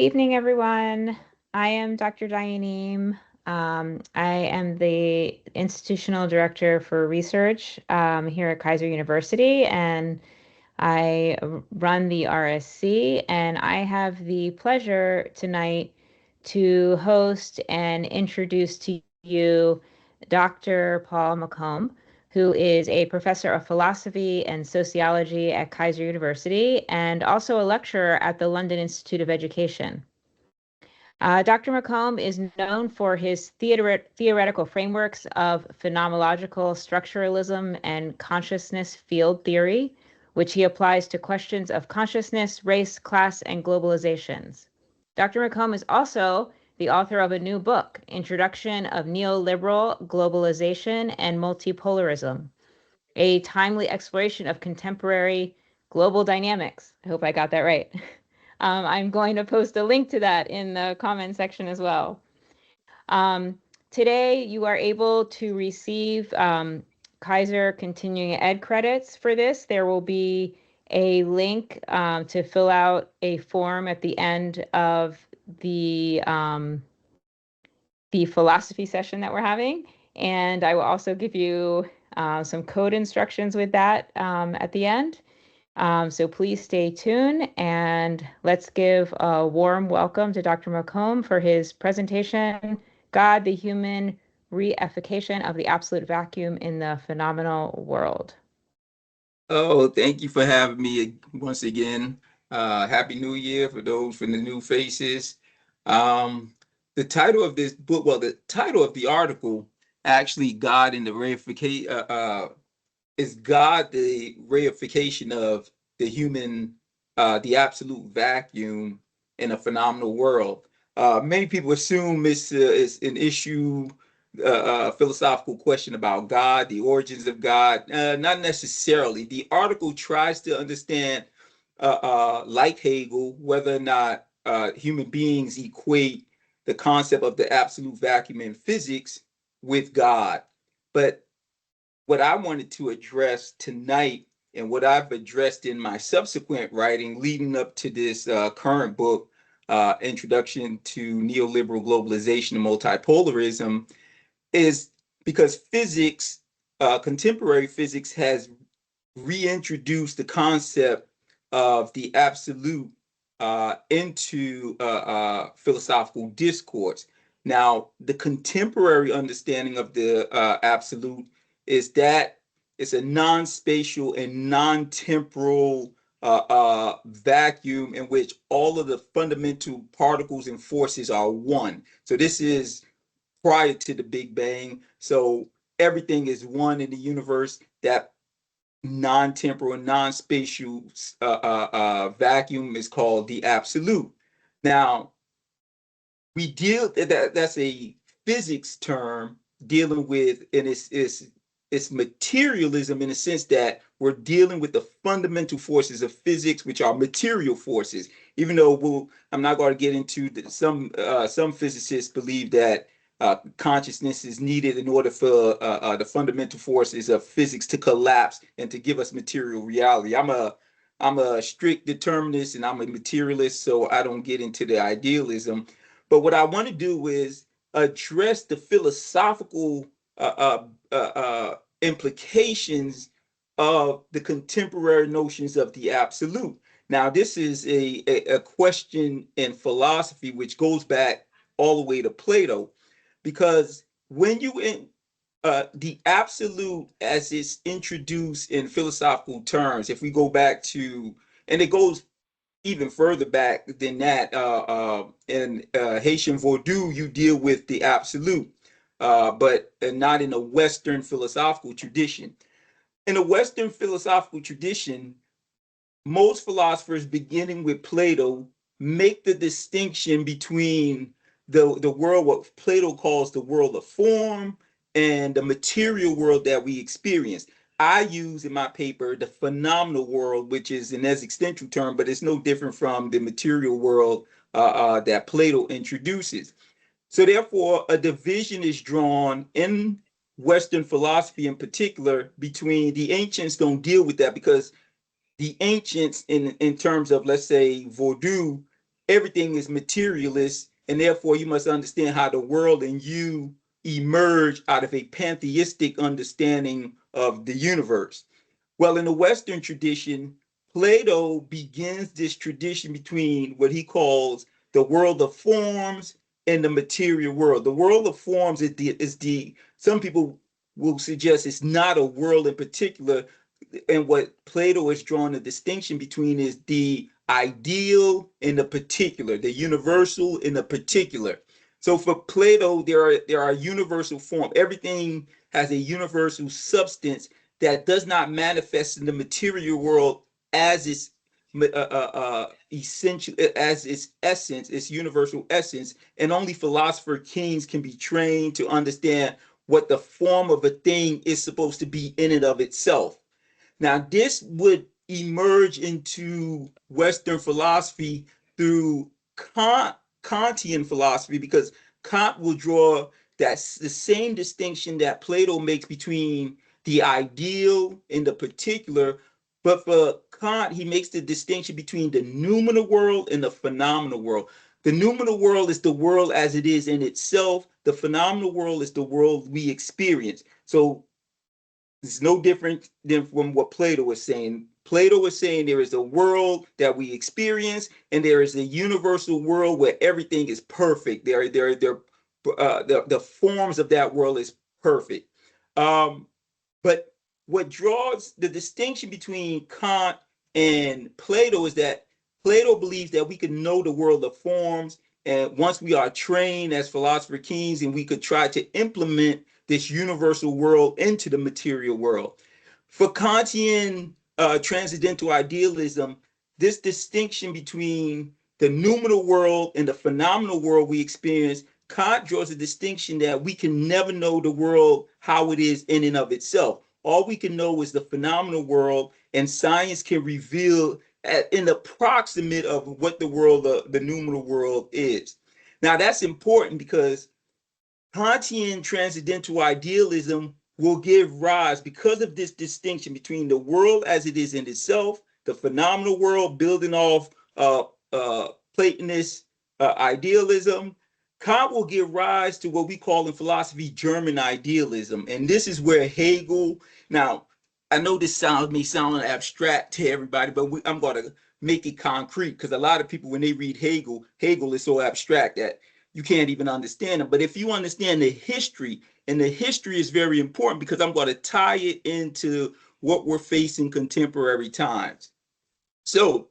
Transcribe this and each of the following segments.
Evening, everyone. I am Dr. Dianeem. I am the Institutional Director for Research here at Keiser University, and I run the RSC, and I have the pleasure tonight to host and introduce to you Dr. Paul Mocombe, who is a professor of philosophy and sociology at Keiser University and also a lecturer at the London Institute of Education. Dr. Mocombe is known for his theoretical frameworks of phenomenological structuralism and consciousness field theory, which he applies to questions of consciousness, race, class, and globalizations. Dr. Mocombe is also the author of a new book, Introduction of Neoliberal Globalization and Multipolarism, a timely exploration of contemporary global dynamics. I hope I got that right. I'm going to post a link to that in the comment section as well. Today, you are able to receive Keiser continuing ed credits for this. There will be a link to fill out a form at the end of the philosophy session that we're having. And I will also give you some code instructions with that at the end. So please stay tuned, and let's give a warm welcome to Dr. Mocombe for his presentation, God, the Human Reification of the Absolute Vacuum in the Phenomenal World. Oh, thank you for having me once again. Happy New Year for those from the new faces. The title of this book, well, the title of the article, actually, God in the reification, is God the reification of the human, the absolute vacuum in a phenomenal world. Many people assume it's an issue, philosophical question about God, the origins of God. Not necessarily. The article tries to understand, like Hegel, whether or not human beings equate the concept of the absolute vacuum in physics with God. But what I wanted to address tonight and what I've addressed in my subsequent writing leading up to this current book, Introduction to Neoliberal Globalization and Multipolarism, is because physics, contemporary physics, has reintroduced the concept of the absolute into philosophical discourse. Now, the contemporary understanding of the absolute is that it's a non-spatial and non-temporal vacuum in which all of the fundamental particles and forces are one. So this is prior to the Big Bang. So everything is one in the universe. That non-temporal, non-spatial vacuum is called the absolute. Now, we deal that's a physics term dealing with, and it's materialism in the sense that we're dealing with the fundamental forces of physics, which are material forces. Even though I'm not going to get into some physicists believe that consciousness is needed in order for the fundamental forces of physics to collapse and to give us material reality. I'm a strict determinist and I'm a materialist, so I don't get into the idealism. But what I want to do is address the philosophical implications of the contemporary notions of the absolute. Now, this is a question in philosophy which goes back all the way to Plato, because when the absolute as it's introduced in philosophical terms, if we go back to, and it goes even further back than that, in Haitian Vodou, you deal with the absolute, but not in a Western philosophical tradition. In a Western philosophical tradition, most philosophers, beginning with Plato, make the distinction between the world, what Plato calls the world of form, and the material world that we experience. I use in my paper the phenomenal world, which is an existential term, but it's no different from the material world that Plato introduces. So therefore, a division is drawn in Western philosophy in particular between the ancients. Don't deal with that because the ancients in terms of, let's say, Vodou, everything is materialist, and therefore you must understand how the world and you emerge out of a pantheistic understanding of the universe. Well, in the Western tradition, Plato begins this tradition between what he calls the world of forms and the material world. The world of forms is the some people will suggest it's not a world in particular, and what Plato is drawing a distinction between is the ideal and the particular, the universal and the particular. So for Plato, there are universal form. Everything has a universal substance that does not manifest in the material world as its essential, as its essence, its universal essence. And only philosopher kings can be trained to understand what the form of a thing is supposed to be in and of itself. Now, this would emerge into Western philosophy through Kantian philosophy, because Kant will draw that's the same distinction that Plato makes between the ideal and the particular. But for Kant, he makes the distinction between the noumenal world and the phenomenal world. The noumenal world is the world as it is in itself. The phenomenal world is the world we experience. So it's no different than from what Plato was saying. Plato was saying there is a world that we experience, and there is a universal world where everything is perfect. The forms of that world is perfect. Um, but what draws the distinction between Kant and Plato is that Plato believes that we can know the world of forms, and once we are trained as philosopher kings, and we could try to implement this universal world into the material world. For Kantian transcendental idealism, this distinction between the noumenal world and the phenomenal world we experience, Kant draws a distinction that we can never know the world how it is in and of itself. All we can know is the phenomenal world, and science can reveal in the proximate of what the world, the noumenal world is. Now that's important because Kantian transcendental idealism will give rise, because of this distinction between the world as it is in itself, the phenomenal world building off Platonist idealism. Kant will give rise to what we call in philosophy German idealism. And this is where Hegel, now, I know this may sound abstract to everybody, but I'm going to make it concrete, because a lot of people, when they read Hegel, Hegel is so abstract that you can't even understand them. But if you understand the history, and the history is very important because I'm going to tie it into what we're facing contemporary times. So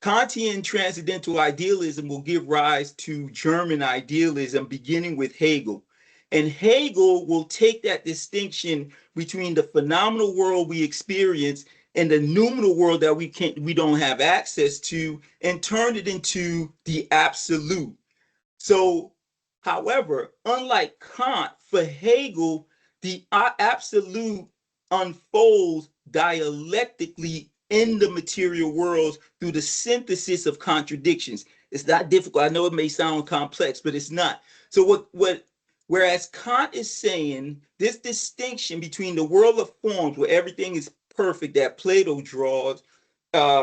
Kantian transcendental idealism will give rise to German idealism, beginning with Hegel. And Hegel will take that distinction between the phenomenal world we experience and the noumenal world that we don't have access to, and turn it into the absolute. So, however, unlike Kant, for Hegel, the absolute unfolds dialectically in the material worlds through the synthesis of contradictions. It's not difficult. I know it may sound complex, but it's not. So whereas Kant is saying this distinction between the world of forms, where everything is perfect, that Plato draws,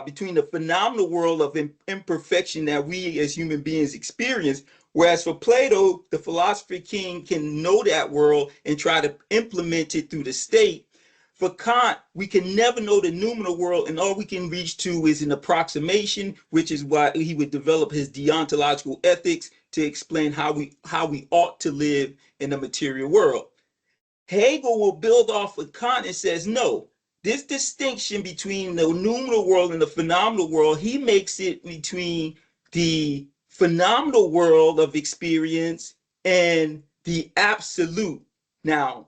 between the phenomenal world of imperfection that we as human beings experience. Whereas for Plato, the philosopher king can know that world and try to implement it through the state. For Kant, we can never know the noumenal world, and all we can reach to is an approximation, which is why he would develop his deontological ethics to explain how we ought to live in the material world. Hegel will build off of Kant and says, no, this distinction between the noumenal world and the phenomenal world, he makes it between the phenomenal world of experience and the absolute. Now,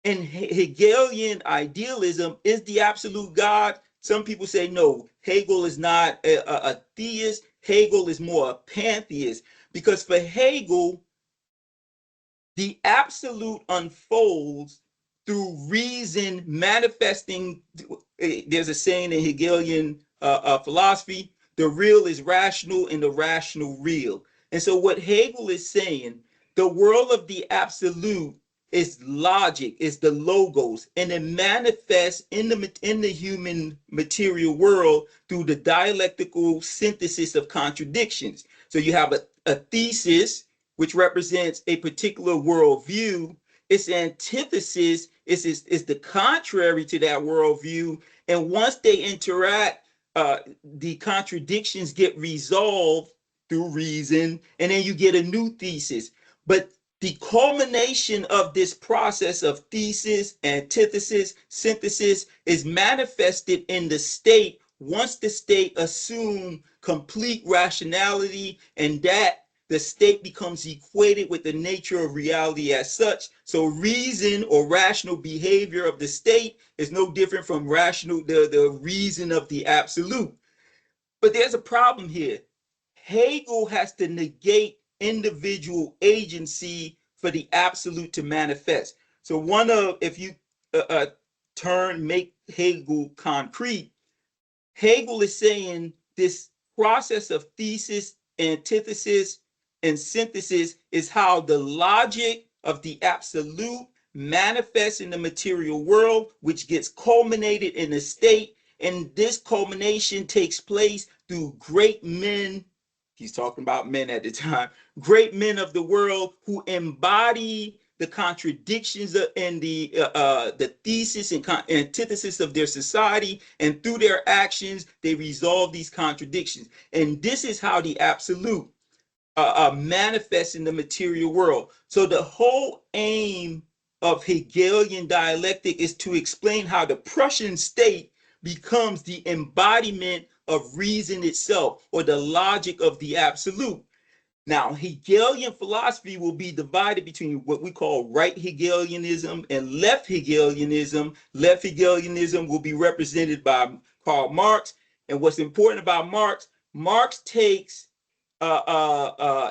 in Hegelian idealism, is the absolute God? Some people say no, Hegel is not a theist. Hegel is more a pantheist, because for Hegel, the absolute unfolds through reason manifesting. There's a saying in Hegelian philosophy, the real is rational and the rational real. And so what Hegel is saying, the world of the absolute It's logic, it's the logos, and it manifests in the human material world through the dialectical synthesis of contradictions. So you have a thesis, which represents a particular worldview. Its antithesis is the contrary to that worldview. And once they interact, the contradictions get resolved through reason, and then you get a new thesis. But the culmination of this process of thesis, antithesis, synthesis is manifested in the state once the state assumes complete rationality, and that the state becomes equated with the nature of reality as such. So reason or rational behavior of the state is no different from the reason of the absolute. But there's a problem here. Hegel has to negate individual agency for the absolute to manifest. So if you make Hegel concrete, Hegel is saying this process of thesis, antithesis, and synthesis is how the logic of the absolute manifests in the material world, which gets culminated in a state. And this culmination takes place through great men. He's talking about men at the time, great men of the world who embody the contradictions and the thesis and antithesis of their society, and through their actions they resolve these contradictions. And this is how the absolute manifests in the material world. So the whole aim of Hegelian dialectic is to explain how the Prussian state becomes the embodiment of reason itself, or the logic of the absolute. Now, Hegelian philosophy will be divided between what we call right Hegelianism and left Hegelianism. Left Hegelianism will be represented by Karl Marx. And what's important about Marx, Marx takes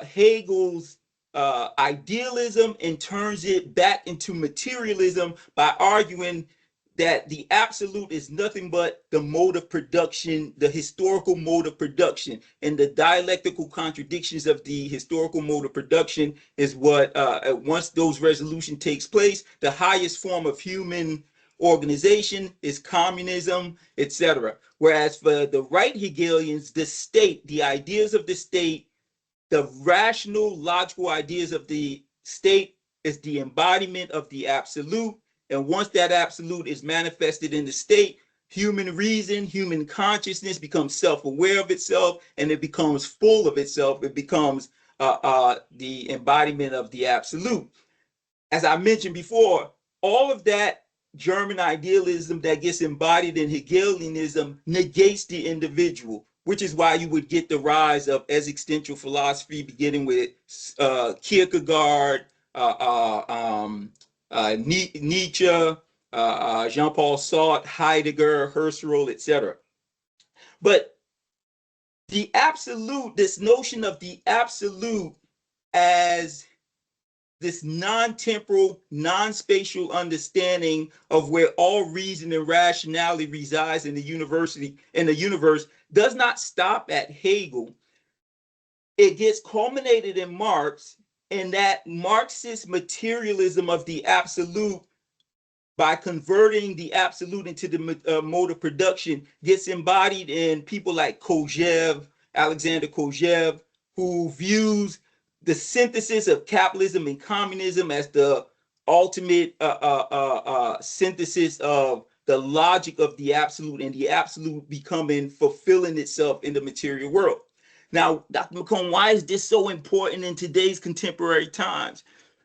Hegel's idealism and turns it back into materialism by arguing that the absolute is nothing but the mode of production, the historical mode of production, and the dialectical contradictions of the historical mode of production is what, once those resolution takes place, the highest form of human organization is communism, etc. Whereas for the right Hegelians, the state, the ideas of the state, the rational, logical ideas of the state is the embodiment of the absolute. And once that absolute is manifested in the state, human reason, human consciousness becomes self-aware of itself, and it becomes full of itself. It becomes the embodiment of the absolute. As I mentioned before, all of that German idealism that gets embodied in Hegelianism negates the individual, which is why you would get the rise of existential philosophy, beginning with Kierkegaard, Nietzsche, Jean-Paul Sartre, Heidegger, Husserl, etc. But the absolute, this notion of the absolute as this non-temporal, non-spatial understanding of where all reason and rationality resides in the universe does not stop at Hegel. It gets culminated in Marx, and that Marxist materialism of the absolute, by converting the absolute into the mode of production, gets embodied in people like Alexander Kojève, who views the synthesis of capitalism and communism as the ultimate synthesis of the logic of the absolute, and the absolute fulfilling itself in the material world. Now, Dr. Mocombe, why is this so important in today's contemporary times?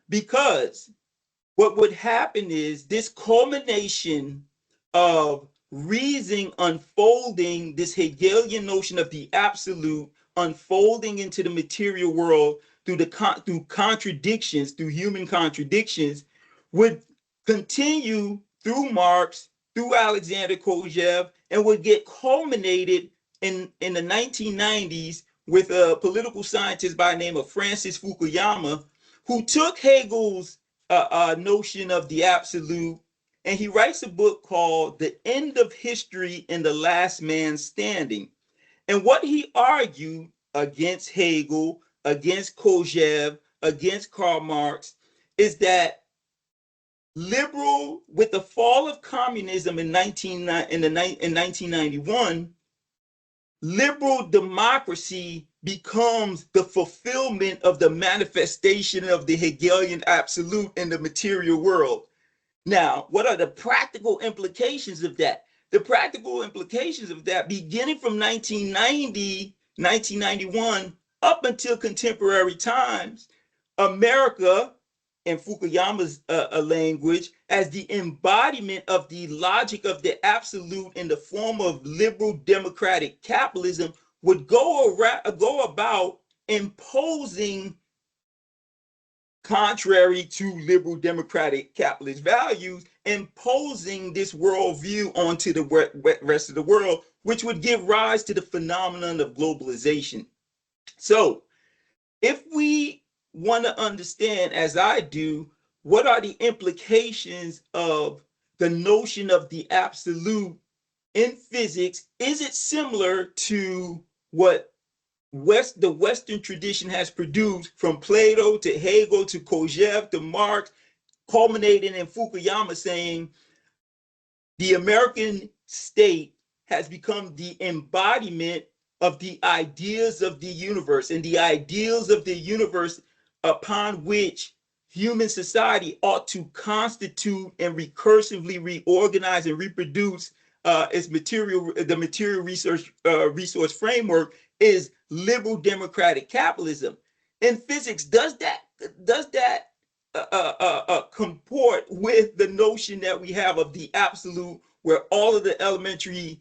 Because what would happen is this culmination of reason unfolding, this Hegelian notion of the absolute unfolding into the material world through contradictions, through human contradictions, would continue through Marx, through Alexander Kojève, and would get culminated in the 1990s with a political scientist by the name of Francis Fukuyama, who took Hegel's notion of the absolute, and he writes a book called The End of History and the Last Man Standing. And what he argued against Hegel, against Kojève, against Karl Marx, is that Liberal, with the fall of communism in 1991, liberal democracy becomes the fulfillment of the manifestation of the Hegelian absolute in the material world. Now, what are the practical implications of that? The practical implications of that, beginning from 1990, 1991, up until contemporary times, America, in Fukuyama's language, as the embodiment of the logic of the absolute in the form of liberal democratic capitalism, would go about imposing, contrary to liberal democratic capitalist values, imposing this worldview onto the rest of the world, which would give rise to the phenomenon of globalization. So, if we want to understand, as I do, what are the implications of the notion of the absolute in physics, is it similar to what the Western tradition has produced, from Plato to Hegel to Kojève to Marx, culminating in Fukuyama saying the American state has become the embodiment of the ideas of the universe, and the ideals of the universe upon which human society ought to constitute and recursively reorganize and reproduce the material resource framework, is liberal democratic capitalism. In physics, does that comport with the notion that we have of the absolute, where all of the elementary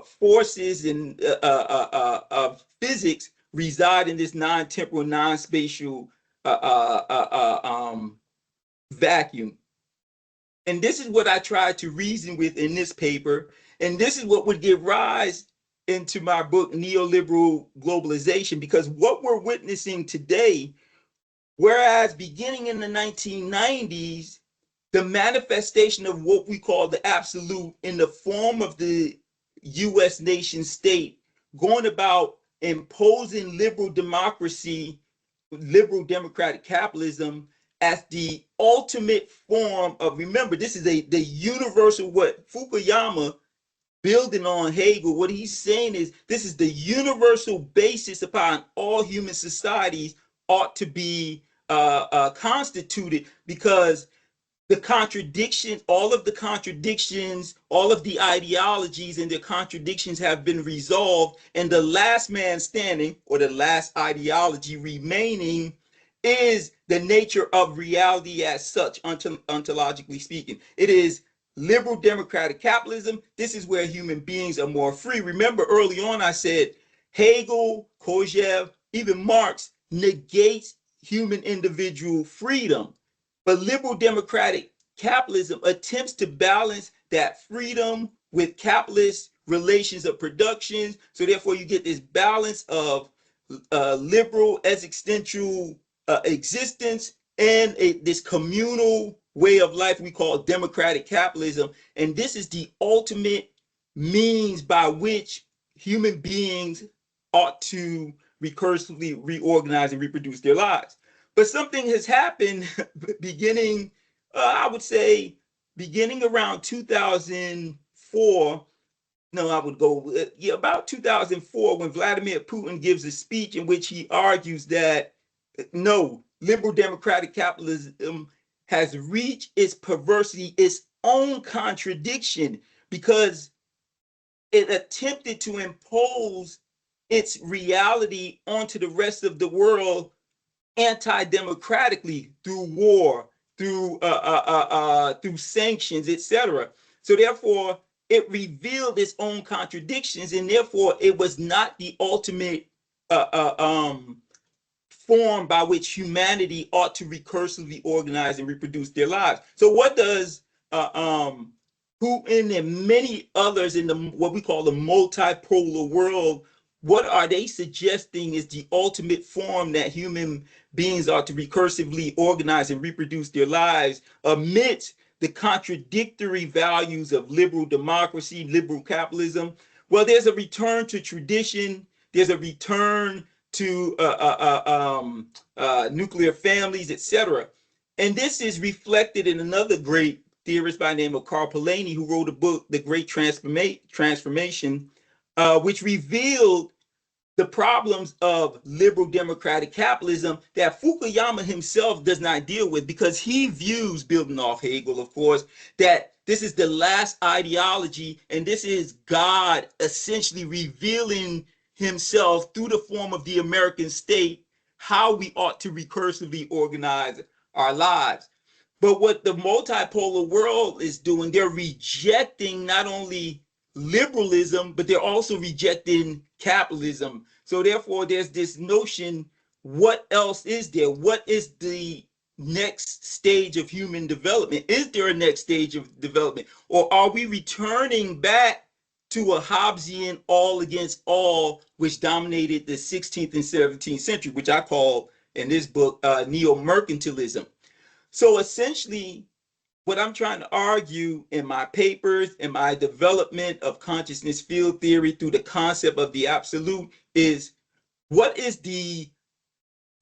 forces and of physics reside in this non-temporal, non-spatial vacuum? And this is what I tried to reason with in this paper, and this is what would give rise into my book, Neoliberal Globalization, because what we're witnessing today, whereas beginning in the 1990s, the manifestation of what we call the absolute in the form of the US nation state, going about imposing liberal democracy, liberal democratic capitalism as the ultimate form of, remember, this is the universal, what Fukuyama, building on Hegel, what he's saying is this is the universal basis upon all human societies ought to be constituted, because the contradictions, all of the contradictions, all of the ideologies and their contradictions have been resolved, and the last man standing, or the last ideology remaining, is the nature of reality as such, ontologically speaking. It is liberal democratic capitalism. This is where human beings are more free. Remember, early on I said Hegel, Kojève, even Marx negates human individual freedom. But liberal democratic capitalism attempts to balance that freedom with capitalist relations of production. So therefore, you get this balance of liberal existential existence and this communal way of life we call democratic capitalism. And this is the ultimate means by which human beings ought to recursively reorganize and reproduce their lives. But something has happened beginning, I would say, beginning around 2004. No, I would go, yeah, about 2004, when Vladimir Putin gives a speech in which he argues that no, liberal democratic capitalism has reached its perversity, its own contradiction, because it attempted to impose its reality onto the rest of the world anti-democratically, through war, through sanctions, etc. So therefore, it revealed its own contradictions, and therefore it was not the ultimate form by which humanity ought to recursively organize and reproduce their lives. So what does Putin and many others in the what we call the multipolar world, what are they suggesting is the ultimate form that human beings are to recursively organize and reproduce their lives amidst the contradictory values of liberal democracy, liberal capitalism? Well, there's a return to tradition. There's a return to nuclear families, etc. And this is reflected in another great theorist by the name of Carl Polanyi, who wrote a book, The Great Transformation, which revealed the problems of liberal democratic capitalism that Fukuyama himself does not deal with, because he views, building off Hegel, of course, that this is the last ideology, and this is God essentially revealing himself through the form of the American state, how we ought to recursively organize our lives. But what the multipolar world is doing, they're rejecting not only liberalism, but they're also rejecting capitalism. So therefore, there's this notion, what else is there? What is the next stage of human development? Is there a next stage of development? Or are we returning back to a Hobbesian all against all, which dominated the 16th and 17th century, which I call in this book neo-mercantilism? So essentially, what I'm trying to argue in my papers, in my development of consciousness field theory through the concept of the absolute, is what is the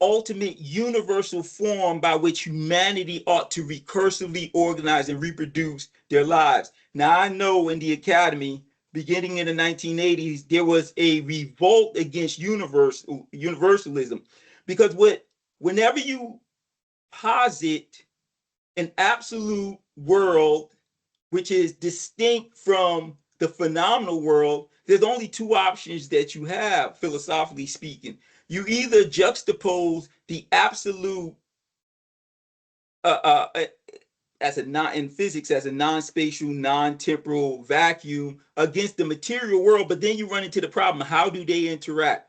ultimate universal form by which humanity ought to recursively organize and reproduce their lives. Now, I know in the academy, beginning in the 1980s, there was a revolt against universalism, because whenever you posit an absolute world which is distinct from the phenomenal world, there's only two options that you have, philosophically speaking. You either juxtapose the absolute as a non in physics as a non-spatial, non-temporal vacuum against the material world, but then you run into the problem: how do they interact?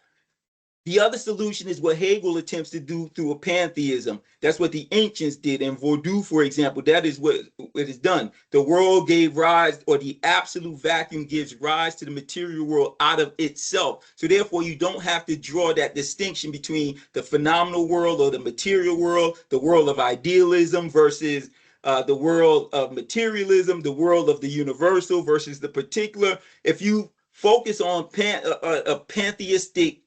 The other solution is what Hegel attempts to do through a pantheism. That's what the ancients did. In Vodou, for example, that is what it is done. The world gave rise, or the absolute vacuum gives rise to the material world out of itself. So therefore, you don't have to draw that distinction between the phenomenal world or the material world, the world of idealism versus the world of materialism, the world of the universal versus the particular. If you focus on a pantheistic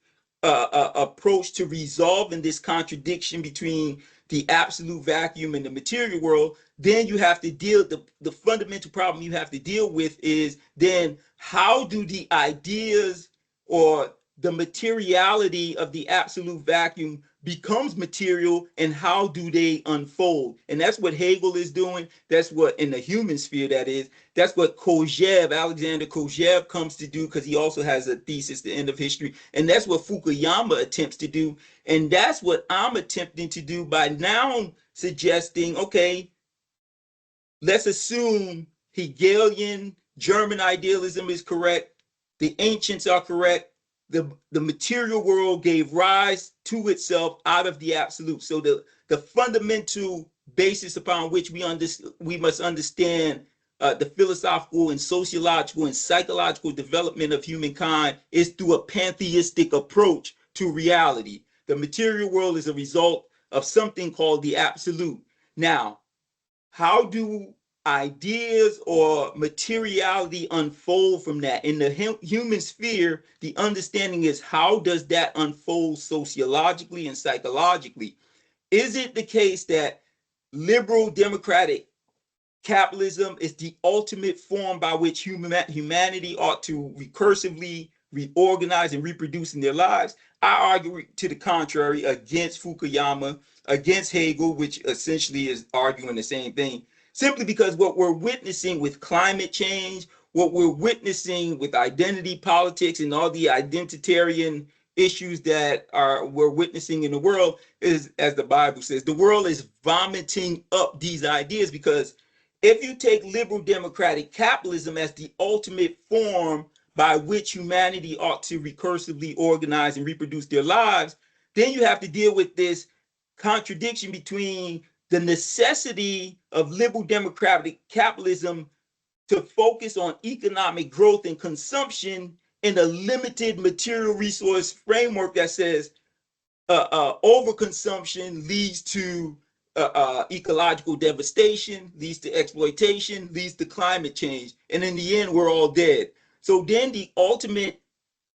approach to resolving this contradiction between the absolute vacuum and the material world, then you have to deal, the fundamental problem you have to deal with is then how do the ideas or the materiality of the absolute vacuum becomes material, and how do they unfold? And that's what Hegel is doing. That's what, in the human sphere, that is, that's what Alexander Kojève comes to do, because he also has a thesis, The End of History. And that's what Fukuyama attempts to do. And that's what I'm attempting to do by now suggesting, okay, let's assume Hegelian German idealism is correct. The ancients are correct. The material world gave rise to itself out of the absolute. So the fundamental basis upon which we must understand the philosophical and sociological and psychological development of humankind is through a pantheistic approach to reality. The material world is a result of something called the absolute. Now, how do ideas or materiality unfold from that? In the human sphere, the understanding is, how does that unfold sociologically and psychologically? Is it the case that liberal democratic capitalism is the ultimate form by which humanity ought to recursively reorganize and reproduce in their lives? I argue to the contrary, against Fukuyama, against Hegel, which essentially is arguing the same thing, simply because what we're witnessing with climate change, what we're witnessing with identity politics and all the identitarian issues that we're witnessing in the world is, as the Bible says, the world is vomiting up these ideas. Because if you take liberal democratic capitalism as the ultimate form by which humanity ought to recursively organize and reproduce their lives, then you have to deal with this contradiction between the necessity of liberal democratic capitalism to focus on economic growth and consumption in a limited material resource framework that says overconsumption leads to ecological devastation, leads to exploitation, leads to climate change, and in the end, we're all dead. So then the ultimate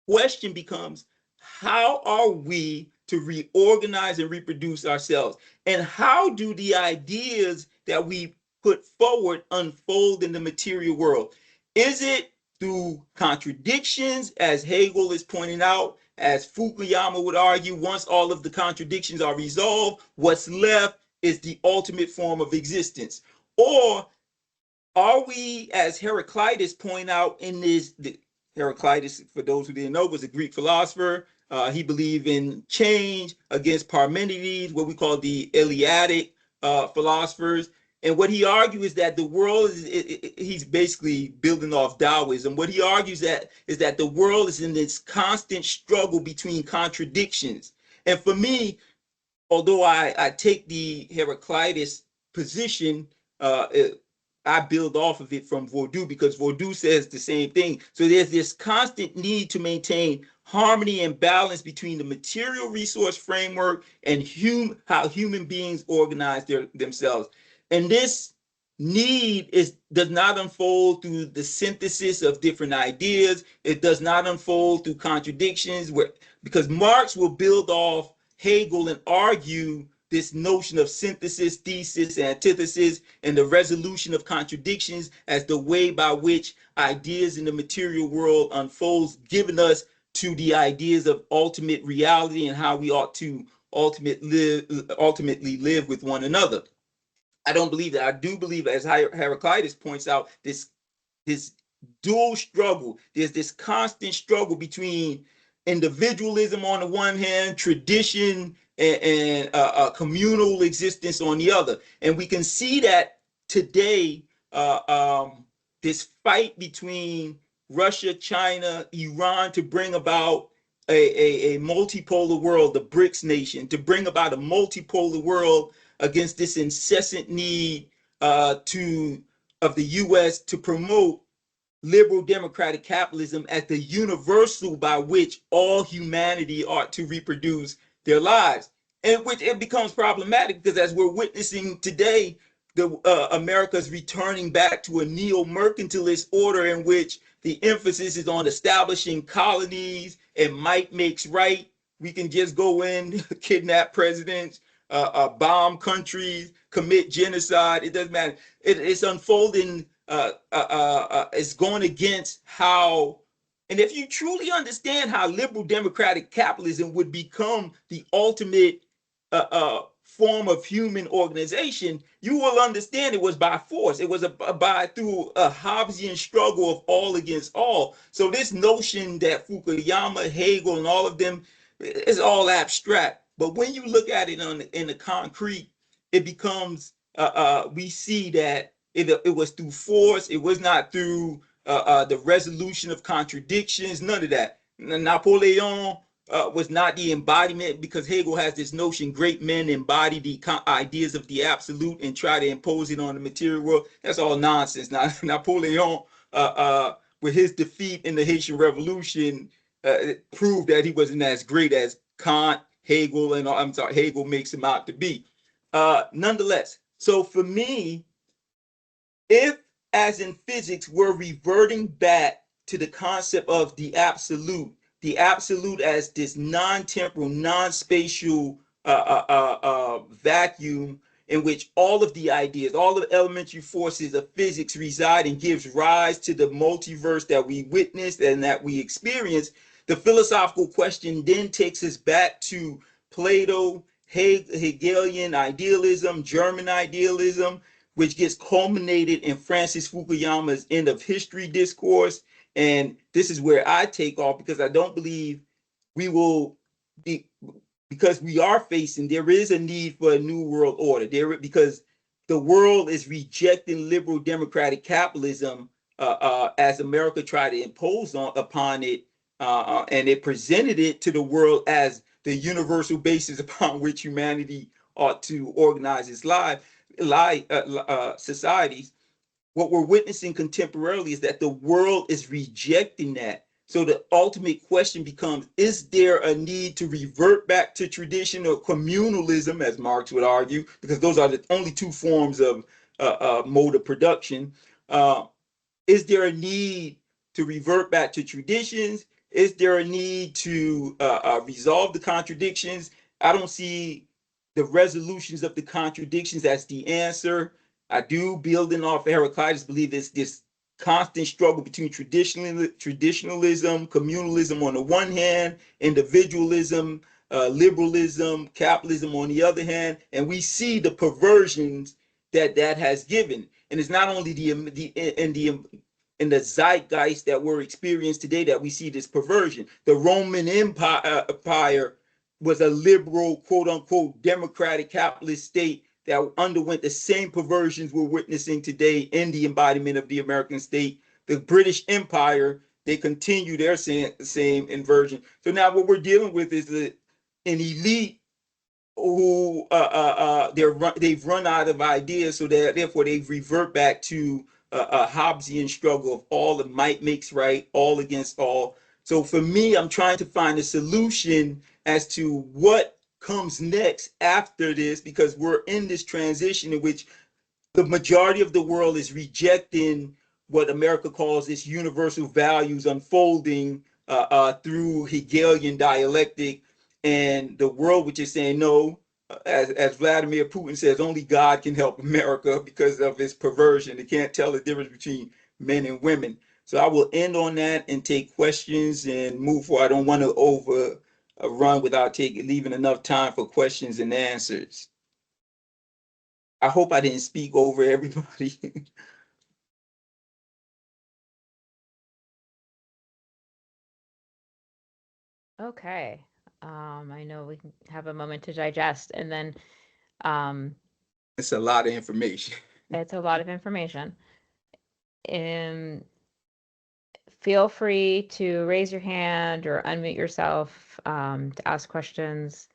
question becomes, how are we to reorganize and reproduce ourselves? And how do the ideas that we put forward unfold in the material world? Is it through contradictions, as Hegel is pointing out, as Fukuyama would argue? Once all of the contradictions are resolved, what's left is the ultimate form of existence? Or are we, as Heraclitus point out in this, Heraclitus, for those who didn't know, was a Greek philosopher. He believed in change against Parmenides, what we call the Eleatic philosophers. And what he argues is that the world he's basically building off Taoism. What he argues that is that the world is in this constant struggle between contradictions. And for me, although I take the Heraclitus position, uh, I build off of it from Vodou, because Vodou says the same thing. So there's this constant need to maintain harmony and balance between the material resource framework and how human beings organize themselves. And this need does not unfold through the synthesis of different ideas. It does not unfold through contradictions, because Marx will build off Hegel and argue this notion of synthesis, thesis, antithesis, and the resolution of contradictions as the way by which ideas in the material world unfolds, giving us to the ideas of ultimate reality and how we ought to ultimately live with one another. I don't believe that. I do believe, as Heraclitus points out, this dual struggle. There's this constant struggle between individualism on the one hand, tradition, and communal existence on the other. And we can see that today, this fight between Russia, China, Iran, to bring about a multipolar world, the BRICS nation, to bring about a multipolar world against this incessant need of the U.S. to promote liberal democratic capitalism as the universal by which all humanity ought to reproduce their lives. And which it becomes problematic because, as we're witnessing today, America's returning back to a neo-mercantilist order in which the emphasis is on establishing colonies and might makes right. We can just go in, kidnap presidents, bomb countries, commit genocide. It doesn't matter. It's unfolding. It's going against how, and if you truly understand how liberal democratic capitalism would become the ultimate form of human organization, you will understand it was by force. It was through a Hobbesian struggle of all against all. So this notion that Fukuyama, Hegel, and all of them is all abstract. But when you look at it in the concrete, it becomes, we see that it was through force. It was not through the resolution of contradictions, none of that. Napoleon was not the embodiment, because Hegel has this notion great men embody the ideas of the absolute and try to impose it on the material world. That's all nonsense. Now, Napoleon, with his defeat in the Haitian Revolution, proved that he wasn't as great as Kant, Hegel, and I'm sorry, Hegel makes him out to be. Nonetheless, so for me, if, as in physics, we're reverting back to the concept of the absolute as this non-temporal, non-spatial vacuum in which all of the ideas, all of the elementary forces of physics reside and gives rise to the multiverse that we witnessed and that we experience, the philosophical question then takes us back to Plato, Hegelian idealism, German idealism, which gets culminated in Francis Fukuyama's end of history discourse. And this is where I take off, because I don't believe we will be, because we are facing, there is a need for a new world order because the world is rejecting liberal democratic capitalism as America tried to impose upon it, and it presented it to the world as the universal basis upon which humanity ought to organize its societies. What we're witnessing contemporarily is that the world is rejecting that. So the ultimate question becomes, is there a need to revert back to traditional communalism, as Marx would argue, because those are the only two forms of mode of production? Is there a need to revert back to traditions? Is there a need to resolve the contradictions I don't see the resolutions of the contradictions as the answer. I do, building off Heraclitus, believe this constant struggle between traditionalism, communalism on the one hand, individualism, liberalism, capitalism on the other hand, and we see the perversions that has given. And it's not only in the zeitgeist that we're experiencing today that we see this perversion. The Roman Empire was a liberal, quote unquote, democratic capitalist state that underwent the same perversions we're witnessing today in the embodiment of the American state. The British Empire, they continue their same inversion. So now what we're dealing with is an elite who they've run out of ideas, so that therefore they revert back to a Hobbesian struggle of all the might makes right, all against all. So for me, I'm trying to find a solution as to what comes next after this, because we're in this transition in which the majority of the world is rejecting what America calls its universal values unfolding through Hegelian dialectic, and the world which is saying no, as Vladimir Putin says, only God can help America because of its perversion. They can't tell the difference between men and women. So I will end on that and take questions and move forward. I don't want to overrun without leaving enough time for questions and answers. I hope I didn't speak over everybody. Okay. I know we can have a moment to digest, and then um, It's a lot of information. it's a lot of information. And feel free to raise your hand or unmute yourself to ask questions.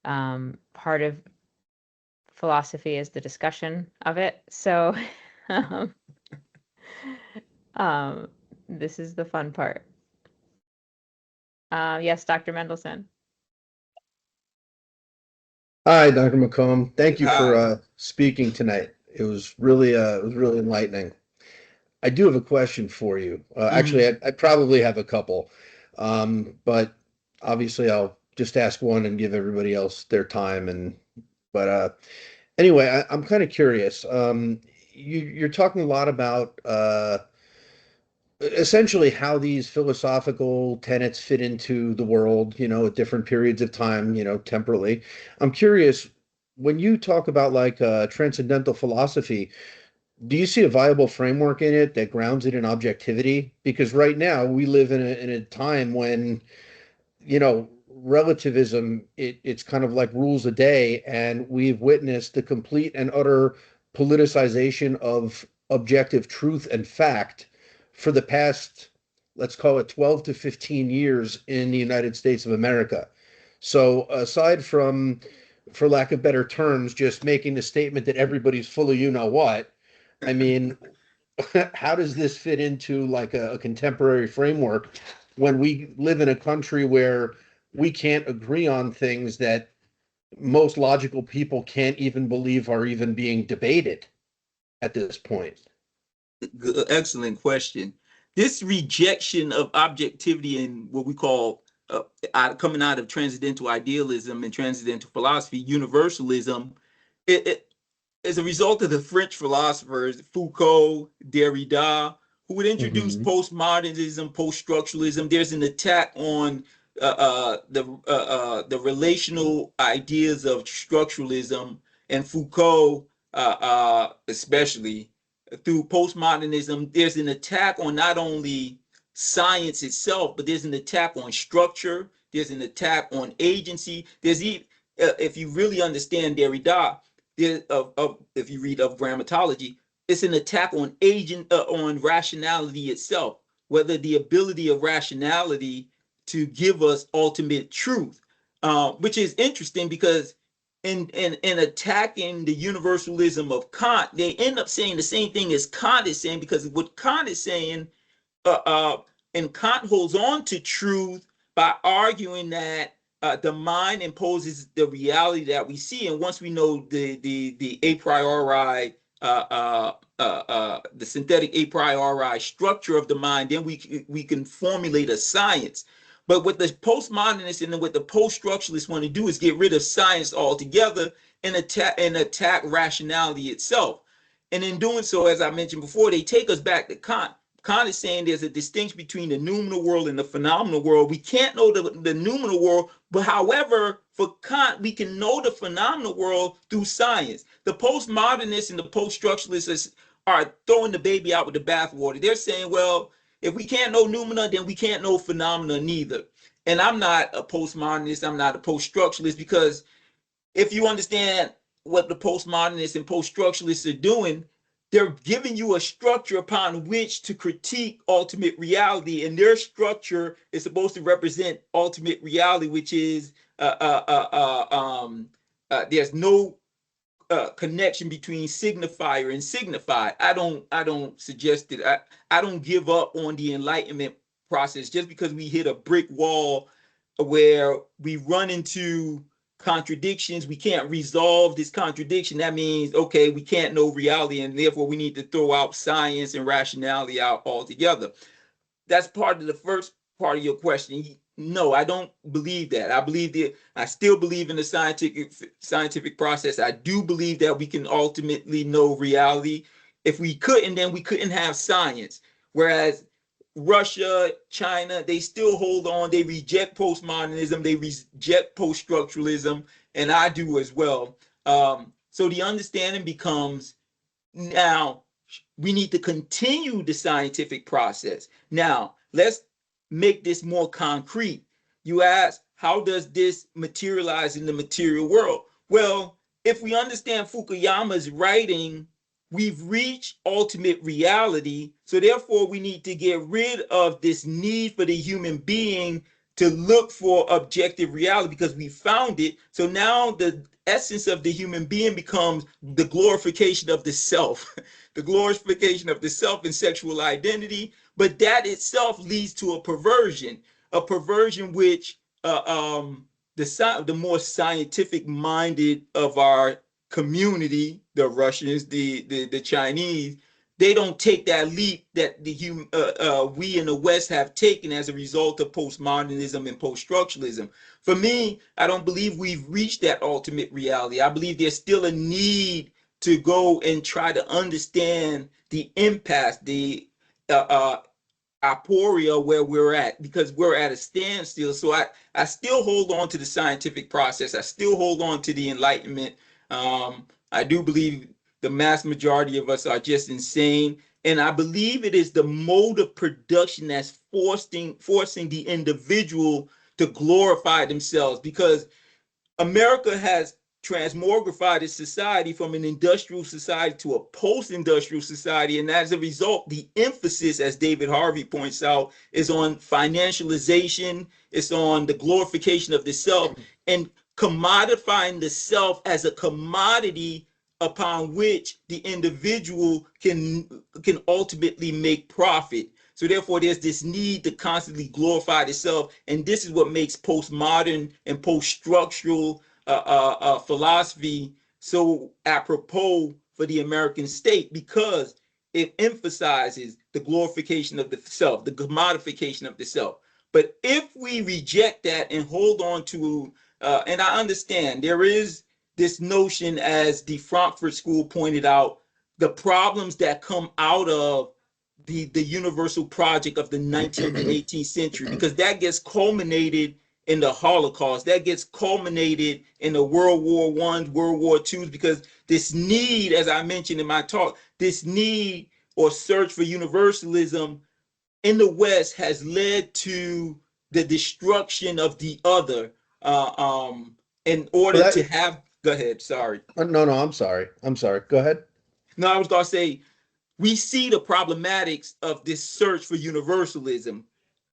Part of philosophy is the discussion of it. So um, um, this is the fun part. Yes, Dr. Mendelsohn. Hi, Dr. Mocombe. Thank you for Hi. speaking tonight. It was really enlightening. I do have a question for you. Actually, Mhm. I probably have a couple, but obviously I'll just ask one and give everybody else their time. But anyway, I'm kind of curious. You're talking a lot about essentially how these philosophical tenets fit into the world, at different periods of time, temporally. I'm curious, when you talk about like transcendental philosophy, do you see a viable framework in it that grounds it in objectivity? Because right now we live in a time when relativism, it's kind of like rules the day, and we've witnessed the complete and utter politicization of objective truth and fact for the past, let's call it 12 to 15 years in the United States of America. So aside from, for lack of better terms, just making the statement that everybody's full of you know what, I mean, how does this fit into like a contemporary framework when we live in a country where we can't agree on things that most logical people can't even believe are even being debated at this point? Excellent question. This rejection of objectivity and what we call coming out of transcendental idealism and transcendental philosophy, universalism, it is a result of the French philosophers Foucault, Derrida, who would introduce Hmm. postmodernism, post-structuralism. There's an attack on the relational ideas of structuralism, and Foucault, especially through postmodernism. There's an attack on not only science itself, but there's an attack on structure. There's an attack on agency. There's even, if you really understand Derrida, if you read of grammatology, it's an attack on on rationality itself, whether the ability of rationality to give us ultimate truth, which is interesting because in attacking the universalism of Kant, they end up saying the same thing as Kant is saying, because what Kant is saying, uh, uh, and Kant holds on to truth by arguing that the mind imposes the reality that we see, and once we know the a priori, the synthetic a priori structure of the mind, then we can formulate a science. But what the postmodernists and what the post-structuralists want to do is get rid of science altogether and attack rationality itself. And in doing so, as I mentioned before, they take us back to Kant. Kant is saying there's a distinction between the noumenal world and the phenomenal world. We can't know the noumenal world, but however, for Kant, we can know the phenomenal world through science. The postmodernists and the post-structuralists are throwing the baby out with the bathwater. They're saying, well, if we can't know noumena, then we can't know phenomena neither. And I'm not a postmodernist, I'm not a post-structuralist, because if you understand what the postmodernists and post-structuralists are doing, they're giving you a structure upon which to critique ultimate reality, and their structure is supposed to represent ultimate reality, which is there's no connection between signifier and signified. I don't suggest that. I don't give up on the Enlightenment process just because we hit a brick wall where we run into contradictions. We can't resolve this contradiction. That means, okay, we can't know reality, and therefore we need to throw out science and rationality out altogether. That's part of the first part of your question. No, I don't believe that. I still believe in the scientific process. I do believe that we can ultimately know reality. If we couldn't, then we couldn't have science. Whereas Russia, China, they still hold on. They reject postmodernism. They reject post-structuralism, and I do as well. So the understanding becomes, now we need to continue the scientific process. Now, let's make this more concrete. You ask, how does this materialize in the material world? Well, if we understand Fukuyama's writing, we've reached ultimate reality. So therefore, we need to get rid of this need for the human being to look for objective reality because we found it. So now the essence of the human being becomes the glorification of the self, the glorification of the self and sexual identity. But that itself leads to a perversion which the more scientific minded of our community, the Russians, the Chinese, they don't take that leap that we in the West have taken as a result of postmodernism and post-structuralism. For me, I don't believe we've reached that ultimate reality. I believe there's still a need to go and try to understand the impasse, the aporia where we're at, because we're at a standstill. So I still hold on to the scientific process. I still hold on to the Enlightenment. I do believe the mass majority of us are just insane. And I believe it is the mode of production that's forcing the individual to glorify themselves, because America has transmogrified its society from an industrial society to a post-industrial society. And as a result, the emphasis, as David Harvey points out, is on financialization, it's on the glorification of the self, and commodifying the self as a commodity upon which the individual can ultimately make profit. So therefore, there's this need to constantly glorify the self, and this is what makes postmodern and post-structural philosophy so apropos for the American state, because it emphasizes the glorification of the self, the commodification of the self. But if we reject that and hold on to, and I understand there is this notion, as the Frankfurt School pointed out, the problems that come out of the universal project of the 19th and 18th century, because that gets culminated in the Holocaust, that gets culminated in the World War I, World War II, because this need, as I mentioned in my talk, this need or search for universalism in the West has led to the destruction of the other in order to have, go ahead, sorry. No, I'm sorry. Go ahead. No, I was going to say, we see the problematics of this search for universalism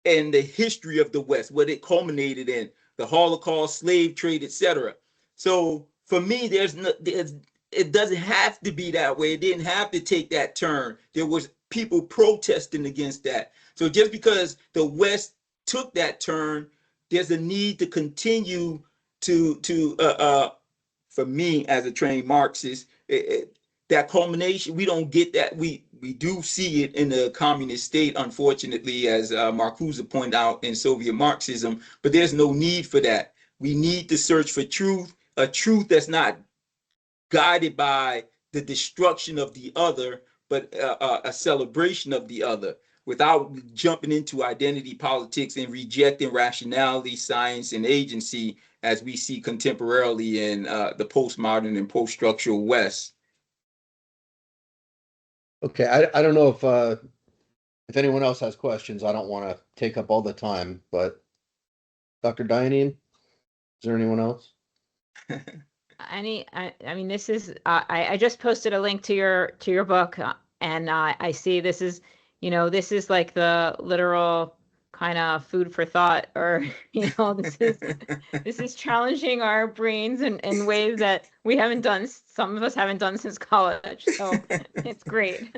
and the history of the West, what it culminated in, the Holocaust, slave trade, etc. So for me, it doesn't have to be that way. It didn't have to take that turn. There was people protesting against that. So just because the West took that turn, there's a need to continue to for me as a trained Marxist, that culmination, we don't get that. we do see it in the communist state, unfortunately, as Marcuse pointed out in Soviet Marxism, but there's no need for that. We need to search for truth, a truth that's not guided by the destruction of the other, but a celebration of the other, without jumping into identity politics and rejecting rationality, science, and agency as we see contemporarily in the postmodern and post-structural West. Okay, I don't know if anyone else has questions. I don't want to take up all the time, but Dr. Dianine, is there anyone else? I mean, this is I just posted a link to your book, and I see this is, this is like the literal kind of food for thought, or this is challenging our brains in ways that we haven't done. Some of us haven't done since college, so it's great.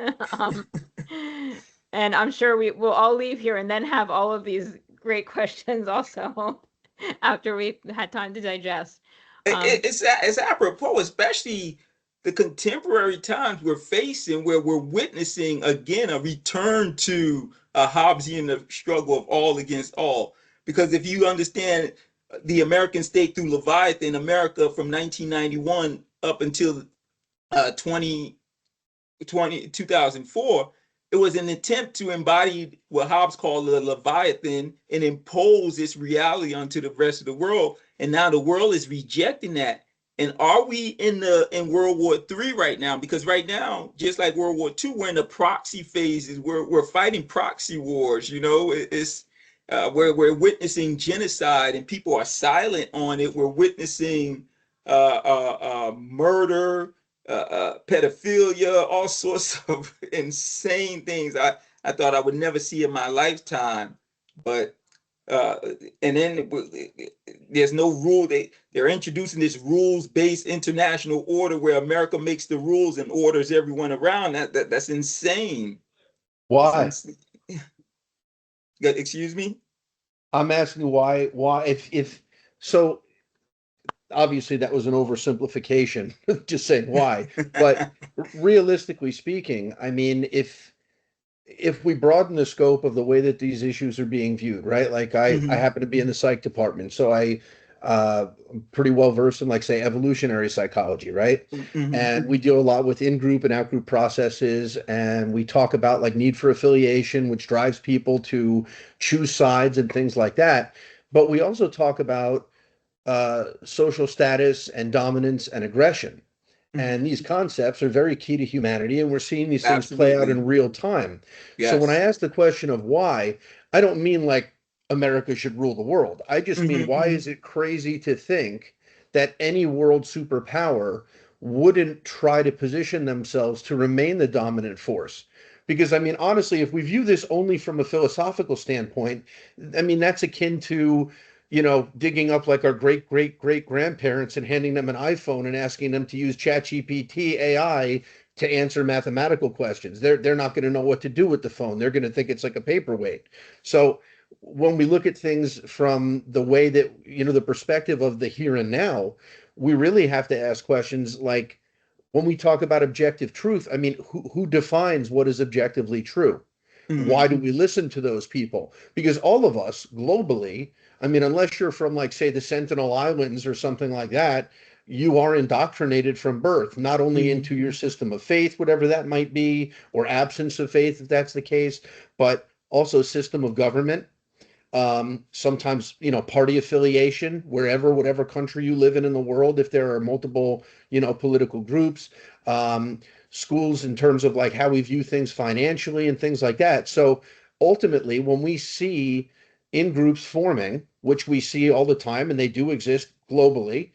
And I'm sure we will all leave here and then have all of these great questions also after we've had time to digest. It's apropos, especially the contemporary times we're facing, where we're witnessing again a return to a Hobbesian struggle of all against all. Because if you understand the American state through Leviathan, America from 1991 up until 2004, it was an attempt to embody what Hobbes called the Leviathan and impose this reality onto the rest of the world. And now the world is rejecting that. And are we in World War III right now? Because right now, just like World War II, we're in the proxy phases. We're fighting proxy wars. It's we're witnessing genocide, and people are silent on it. We're witnessing murder, pedophilia, all sorts of insane things I thought I would never see in my lifetime. But and then there's no rule. They're introducing this rules-based international order where America makes the rules and orders everyone around. That's insane. Why? That's insane. Excuse me? I'm asking why if so obviously that was an oversimplification, just saying why. But realistically speaking, I mean, if we broaden the scope of the way that these issues are being viewed, right? Like I happen to be in the psych department, so I'm pretty well versed in, like, say, evolutionary psychology, right? And we deal a lot with in-group and out-group processes, and we talk about like need for affiliation, which drives people to choose sides and things like that. But we also talk about social status and dominance and aggression. And these concepts are very key to humanity, and we're seeing these things play out in real time. So when I ask the question of why, I don't mean like America should rule the world. I just mean, why is it crazy to think that any world superpower wouldn't try to position themselves to remain the dominant force? Because, I mean, honestly, if we view this only from a philosophical standpoint, I mean, that's akin to, digging up like our great great great grandparents and handing them an iPhone and asking them to use ChatGPT AI to answer mathematical questions. They're not going to know what to do with the phone. They're going to think it's like a paperweight. So when we look at things from the way that, the perspective of the here and now, we really have to ask questions like, when we talk about objective truth, I mean, who defines what is objectively true? Why do we listen to those people? Because all of us globally, I mean, unless you're from, like, say, the Sentinel Islands or something like that, you are indoctrinated from birth, not only into your system of faith, whatever that might be, or absence of faith, if that's the case, but also system of government. Sometimes, party affiliation, whatever country you live in the world, if there are multiple, political groups, schools in terms of like how we view things financially and things like that. So ultimately, when we see in groups forming, which we see all the time, and they do exist globally,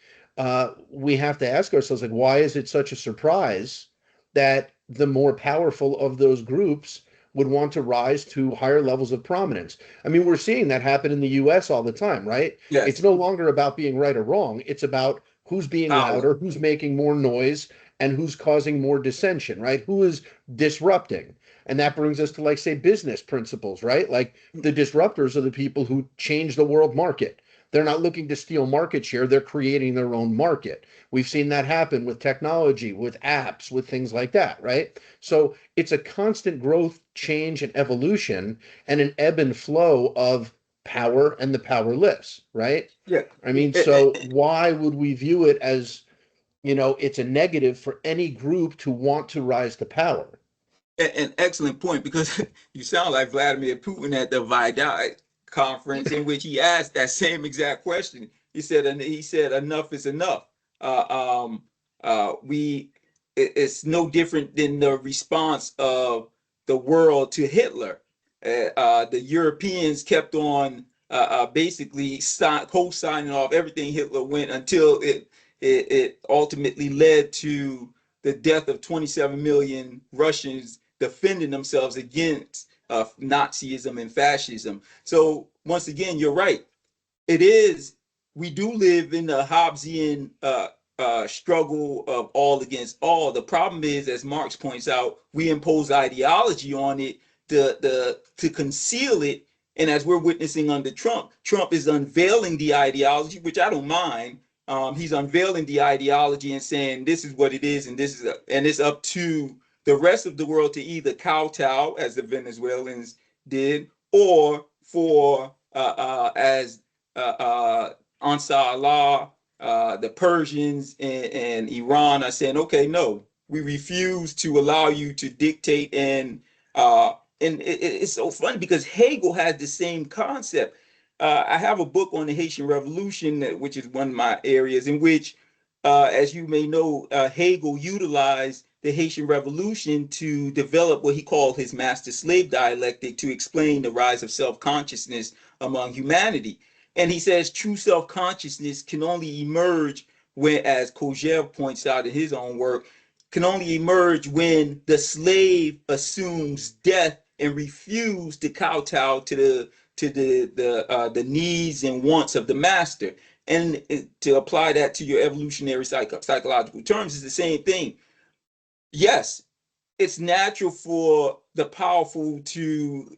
we have to ask ourselves, like, why is it such a surprise that the more powerful of those groups would want to rise to higher levels of prominence? I mean, we're seeing that happen in the US all the time, right? Yes. It's no longer about being right or wrong. It's about who's being louder, who's making more noise, and who's causing more dissension, right? Who is disrupting? And that brings us to, like, say, business principles, right? Like, the disruptors are the people who change the world market. They're not looking to steal market share. They're creating their own market. We've seen that happen with technology, with apps, with things like that, right? So it's a constant growth, change, and evolution, and an ebb and flow of power and the powerless, right? Yeah. I mean, so why would we view it as, it's a negative for any group to want to rise to power? An excellent point, because you sound like Vladimir Putin at the Vidai conference, in which he asked that same exact question. He said enough is enough. We it's no different than the response of the world to Hitler. The Europeans kept on basically co-signing off everything Hitler went, until it ultimately led to the death of 27 million Russians defending themselves against Nazism and fascism. So once again, you're right. It is, we do live in the Hobbesian struggle of all against all. The problem is, as Marx points out, we impose ideology on it to conceal it. And as we're witnessing under Trump, Trump is unveiling the ideology, which I don't mind. He's unveiling the ideology and saying this is what it is, and and it's up to the rest of the world to either kowtow, as the Venezuelans did, or for as Ansar Allah, the Persians and Iran are saying, okay, no, we refuse to allow you to dictate. It's so funny because Hegel has the same concept. I have a book on the Haitian Revolution, which is one of my areas, in which, as you may know, Hegel utilized the Haitian Revolution to develop what he called his master-slave dialectic to explain the rise of self-consciousness among humanity. And he says true self-consciousness can only emerge when, as Kojève points out in his own work, can only emerge when the slave assumes death and refuses to kowtow to the needs and wants of the master. And to apply that to your evolutionary psychological terms is the same thing. Yes, it's natural for the powerful to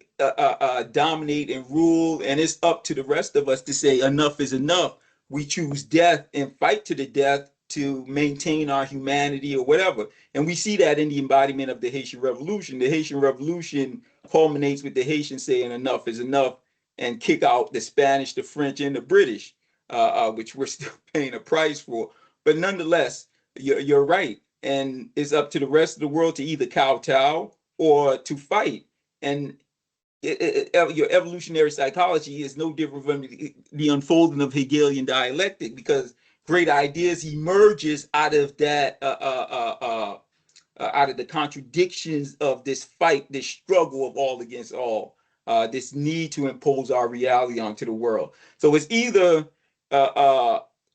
dominate and rule, and it's up to the rest of us to say enough is enough. We choose death and fight to the death to maintain our humanity or whatever. And we see that in the embodiment of the Haitian Revolution. The Haitian Revolution culminates with the Haitians saying enough is enough and kick out the Spanish, the French, and the British, which we're still paying a price for. But nonetheless, you're right. And it's up to the rest of the world to either kowtow or to fight. And your evolutionary psychology is no different from the unfolding of Hegelian dialectic, because great ideas emerges out of that out of the contradictions of this fight, this struggle of all against all, this need to impose our reality onto the world. So it's either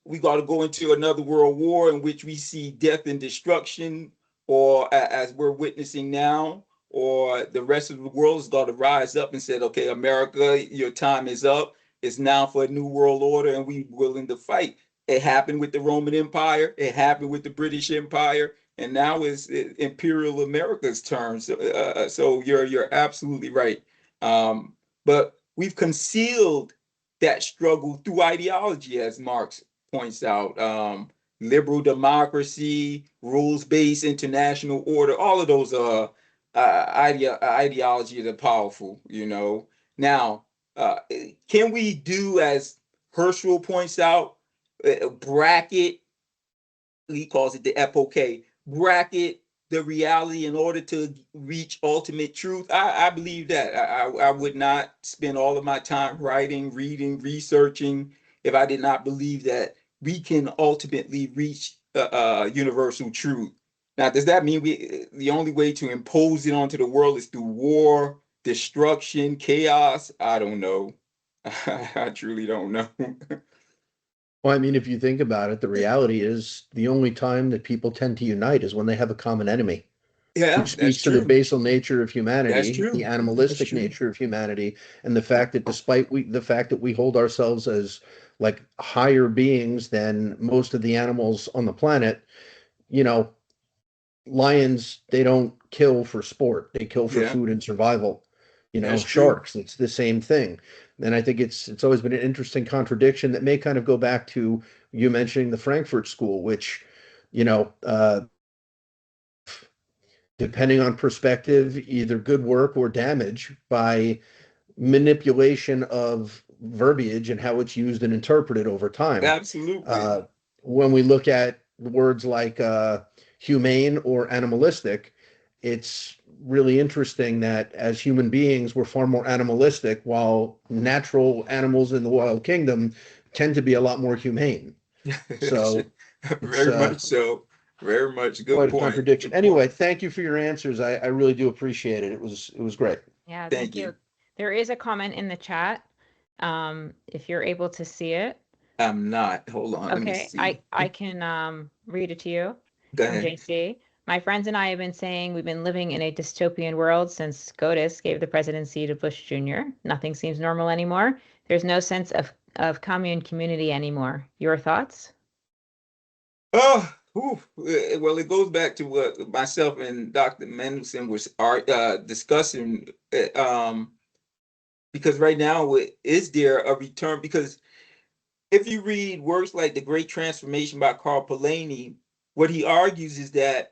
we got to go into another world war in which we see death and destruction, or as we're witnessing now, or the rest of the world has got to rise up and said, okay, America, your time is up. It's now for a new world order, and we're willing to fight. It happened with the Roman Empire. It happened with the British Empire, and now it's Imperial America's turn. So you're absolutely right. But we've concealed that struggle through ideology, as Marx points out. Liberal democracy, rules-based international order, all of those ideologies are powerful, Now, can we do, as Herschel points out, bracket, he calls it the epoche, bracket the reality in order to reach ultimate truth? I believe that. I would not spend all of my time writing, reading, researching if I did not believe that we can ultimately reach universal truth. Now, does that mean the only way to impose it onto the world is through war, destruction, chaos? I don't know. I truly don't know. Well, I mean, if you think about it, the reality is the only time that people tend to unite is when they have a common enemy, Yeah, which that's speaks to the true. basal nature of That's humanity, the true. That's animalistic true. nature of humanity, and the fact that the fact that we hold ourselves as like higher beings than most of the animals on the planet, you know, lions, they don't kill for sport, they kill for Yeah, food and survival. that's true. Sharks, it's the same thing. And I think it's always been an interesting contradiction that may kind of go back to you mentioning the Frankfurt School, which, you know, depending on perspective, either good work or damage by manipulation of verbiage and how it's used and interpreted over time. Absolutely. Uh, when we look at words like humane or animalistic, it's really interesting that as human beings, we're far more animalistic, while natural animals in the wild kingdom tend to be a lot more humane. So it's Very much so. Very much. Good quite a point. contradiction. Good point. Anyway, thank you for your answers. I really do appreciate it. It was great. Yeah, Thank thank you. you. There is a comment in the chat, if you're able to see it. I'm not. Hold on. Let me Okay, see. I can read it to you Go from ahead. JC. My friends and I have been saying we've been living in a dystopian world since SCOTUS gave the presidency to Bush Jr. Nothing seems normal anymore. There's no sense of commune community anymore. Your thoughts? Oh, whew. Well, it goes back to what myself and Dr. Mendelson was discussing. Because right now, is there a return? Because if you read works like The Great Transformation by Carl Polanyi, what he argues is that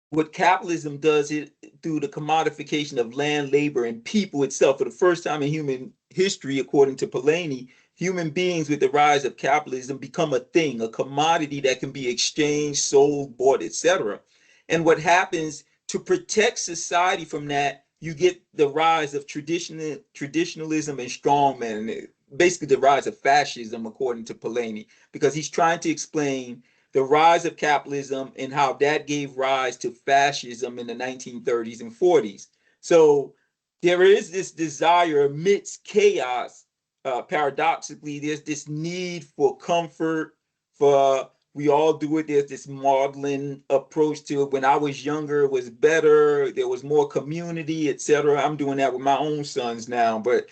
what capitalism does it through the commodification of land, labor, and people itself. For the first time in human history, according to Polanyi, human beings with the rise of capitalism become a thing, a commodity that can be exchanged, sold, bought, etc. And what happens to protect society from that, you get the rise of traditionalism and strongmen, basically the rise of fascism, according to Polanyi, because he's trying to explain the rise of capitalism and how that gave rise to fascism in the 1930s and 40s. So there is this desire amidst chaos. Paradoxically, there's this need for comfort, for we all do it. There's this modeling approach to it. When I was younger, it was better. There was more community, etc. I'm doing that with my own sons now, but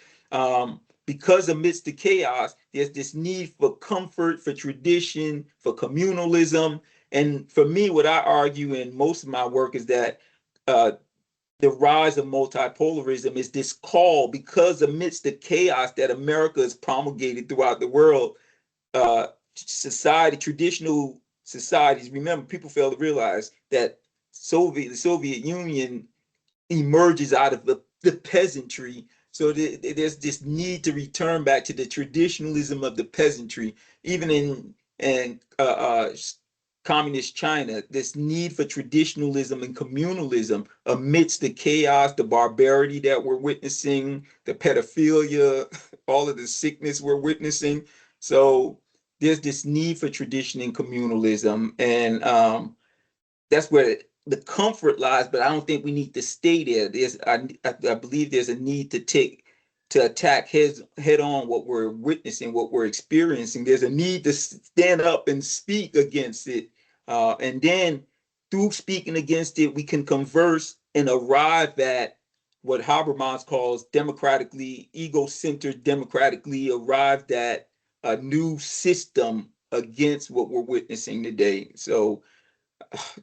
because amidst the chaos, there's this need for comfort, for tradition, for communalism. And for me, what I argue in most of my work is that the rise of multipolarism is this call, because amidst the chaos that America has promulgated throughout the world, traditional societies, remember, people fail to realize that the Soviet Union emerges out of the peasantry. So there's this need to return back to the traditionalism of the peasantry, even in communist China. This need for traditionalism and communalism amidst the chaos, the barbarity that we're witnessing, the pedophilia, all of the sickness we're witnessing. So there's this need for tradition and communalism, and that's where the comfort lies. But I don't think we need to stay there. I believe there's a need to attack head on what we're witnessing, what we're experiencing. There's a need to stand up and speak against it, and then through speaking against it, we can converse and arrive at what Habermas calls democratically ego-centered, democratically arrived at a new system against what we're witnessing today. So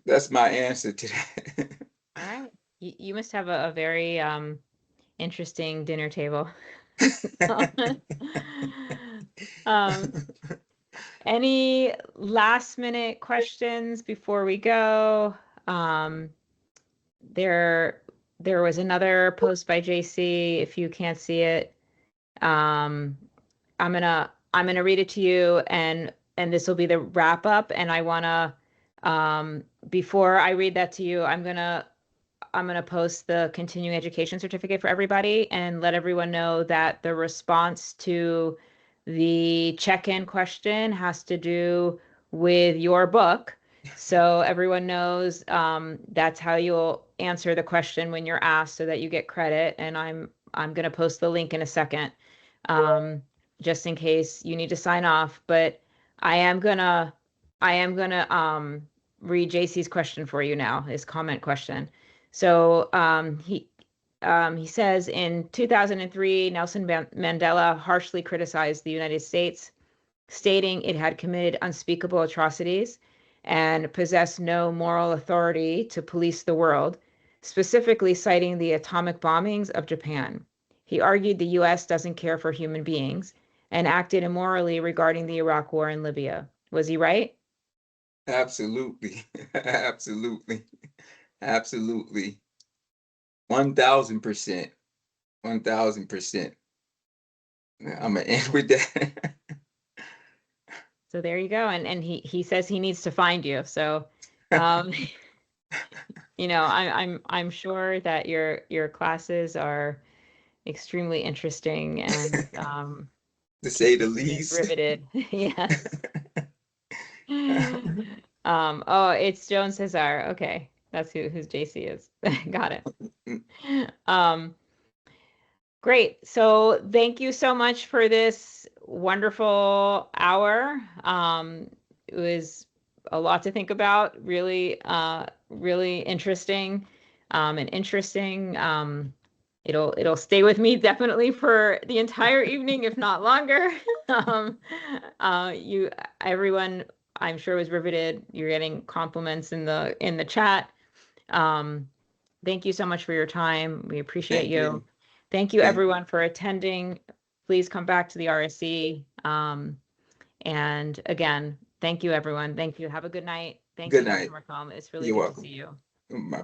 that's my answer to that. All right. You must have a very interesting dinner table. Um, any last minute questions before we go? There was another post by JC. If you can't see it, I'm gonna read it to you, and this will be the wrap up. And I wanna before I read that to you, I'm gonna post the continuing education certificate for everybody and let everyone know that the response to the check-in question has to do with your book. So everyone knows that's how you'll answer the question when you're asked, so that you get credit. And I'm going to post the link in a second, just in case you need to sign off. But I am gonna read JC's question for you now, his comment question. So he says, in 2003, Nelson Mandela harshly criticized the United States, stating it had committed unspeakable atrocities and possessed no moral authority to police the world, specifically citing the atomic bombings of Japan. He argued the U.S. doesn't care for human beings and acted immorally regarding the Iraq War and Libya. Was he right? Absolutely. Absolutely. Absolutely. 1000%. 1000%. I'm gonna end with that. So there you go. And he says he needs to find you. So you know, I'm sure that your classes are extremely interesting and To say keep the the students least. riveted. Yes. Oh, it's Joan Cesar. Okay. That's who's JC is. Got it. Great. So thank you so much for this wonderful hour. It was a lot to think about, really, really interesting, and interesting. It'll stay with me definitely for the entire evening, if not longer. Um, everyone, I'm sure was riveted. You're getting compliments in the chat. Thank you so much for your time. We appreciate Thank you. you. Thank you, Thank you. everyone, for attending. Please come back to the RSC. And again, thank you, everyone. Thank you. Have a good night. Thank you, Good Dr. night. Mocombe. It's really You're good to welcome. see you. Bye-bye.